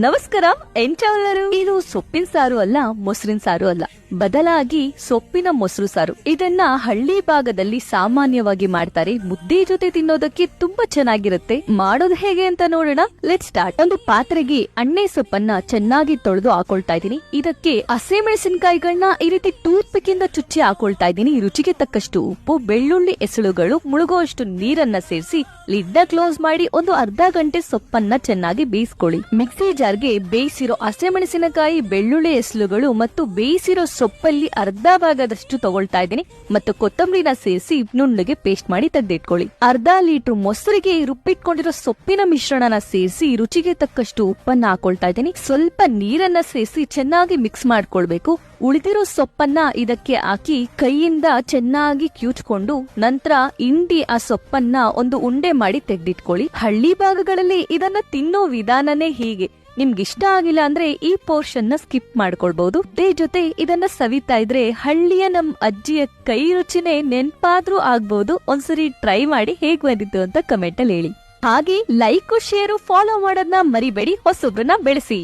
ನಮಸ್ಕಾರ ಎಂಟೆಲ್ಲರೂ. ಇದು ಸೊಪ್ಪಿನ ಸಾರು ಅಲ್ಲ, ಮೊಸರಿನ ಸಾರು ಅಲ್ಲ, ಬದಲಾಗಿ ಸೊಪ್ಪಿನ ಮೊಸರು ಸಾರು. ಇದನ್ನ ಹಳ್ಳಿ ಭಾಗದಲ್ಲಿ ಸಾಮಾನ್ಯವಾಗಿ ಮಾಡ್ತಾರೆ. ಮುದ್ದೆ ಜೊತೆ ತಿನ್ನೋದಕ್ಕೆ ತುಂಬಾ ಚೆನ್ನಾಗಿರುತ್ತೆ. ಮಾಡೋದು ಹೇಗೆ ಅಂತ ನೋಡೋಣ. Let start. ಒಂದು ಪಾತ್ರೆಗೆ ಅಣ್ಣೆ ಸೊಪ್ಪನ್ನ ಚೆನ್ನಾಗಿ ತೊಳೆದು ಹಾಕೊಳ್ತಾ ಇದೀನಿ. ಇದಕ್ಕೆ ಹಸಿಮೆಣಸಿನಕಾಯಿಗಳನ್ನ ಈ ರೀತಿ ಟೂತ್ ಪಿಕ್ ಇಂದ ಚುಚ್ಚಿ ಹಾಕೊಳ್ತಾ ಇದೀನಿ. ರುಚಿಗೆ ತಕ್ಕಷ್ಟು ಉಪ್ಪು, ಬೆಳ್ಳುಳ್ಳಿ ಎಸಳುಗಳು, ಮುಳುಗುವಷ್ಟು ನೀರನ್ನ ಸೇರಿಸಿ ಲಿಡ್ ಕ್ಲೋಸ್ ಮಾಡಿ ಒಂದು ಅರ್ಧ ಗಂಟೆ ಸೊಪ್ಪನ್ನ ಚೆನ್ನಾಗಿ ಬೇಯಿಸ್ಕೊಳ್ಳಿ. ಮಿಕ್ಸಿ ಜಾರ್ಗೆ ಬೇಯಿಸಿರೋ ಹಸಿಮೆಣಸಿನಕಾಯಿ, ಬೆಳ್ಳುಳ್ಳಿ ಎಸಳುಗಳು ಮತ್ತು ಬೇಯಿಸಿರೋ ಸೊಪ್ಪಲ್ಲಿ ಅರ್ಧ ಭಾಗದಷ್ಟು ತಗೊಳ್ತಾ ಇದ್ದೀನಿ ಮತ್ತು ಕೊತ್ತಂಬರಿನ ಸೇರಿಸಿ ನುಣ್ಣಗೆ ಪೇಸ್ಟ್ ಮಾಡಿ ತೆಗೆದಿಟ್ಕೊಳ್ಳಿ. ಅರ್ಧ ಲೀಟರ್ ಮೊಸರಿಗೆ ರುಬ್ಬಿಟ್ಕೊಂಡಿರೋ ಸೊಪ್ಪಿನ ಮಿಶ್ರಣನ ಸೇರಿಸಿ ರುಚಿಗೆ ತಕ್ಕಷ್ಟು ಉಪ್ಪನ್ನ ಹಾಕೊಳ್ತಾ ಇದ್ದೀನಿ. ಸ್ವಲ್ಪ ನೀರನ್ನ ಸೇರಿಸಿ ಚೆನ್ನಾಗಿ ಮಿಕ್ಸ್ ಮಾಡ್ಕೊಳ್ಬೇಕು. ಉಳಿದಿರೋ ಸೊಪ್ಪನ್ನ ಇದಕ್ಕೆ ಹಾಕಿ ಕೈಯಿಂದ ಚೆನ್ನಾಗಿ ಕ್ಯೂಚ್ಕೊಂಡು ನಂತರ ಇಂಡಿ ಆ ಸೊಪ್ಪನ್ನ ಒಂದು ಉಂಡೆ ಮಾಡಿ ತೆಗೆದಿಟ್ಕೊಳ್ಳಿ. ಹಳ್ಳಿ ಭಾಗಗಳಲ್ಲಿ ಇದನ್ನ ತಿನ್ನೋ ವಿಧಾನನೇ ಹೀಗೆ. ನಿಮ್ಗಿಷ್ಟ ಆಗಿಲ್ಲ ಅಂದ್ರೆ ಈ ಪೋರ್ಷನ್ ನ ಸ್ಕಿಪ್ ಮಾಡ್ಕೊಳ್ಬಹುದು. ಅದೇ ಜೊತೆ ಇದನ್ನ ಸವಿತಾ ಇದ್ರೆ ಹಳ್ಳಿಯ ನಮ್ ಅಜ್ಜಿಯ ಕೈ ರುಚಿನೇ ನೆನ್ಪಾದ್ರೂ ಆಗ್ಬಹುದು. ಒಂದ್ಸರಿ ಟ್ರೈ ಮಾಡಿ ಹೇಗ್ ಬಂದಿತ್ತು ಅಂತ ಕಮೆಂಟ್ ಅಲ್ಲಿ ಹೇಳಿ. ಹಾಗೆ ಲೈಕ್, ಶೇರು, ಫಾಲೋ ಮಾಡೋದನ್ನ ಮರಿಬೇಡಿ. ಹೊಸೊಬ್ರನ್ನ ಬೆಳೆಸಿ.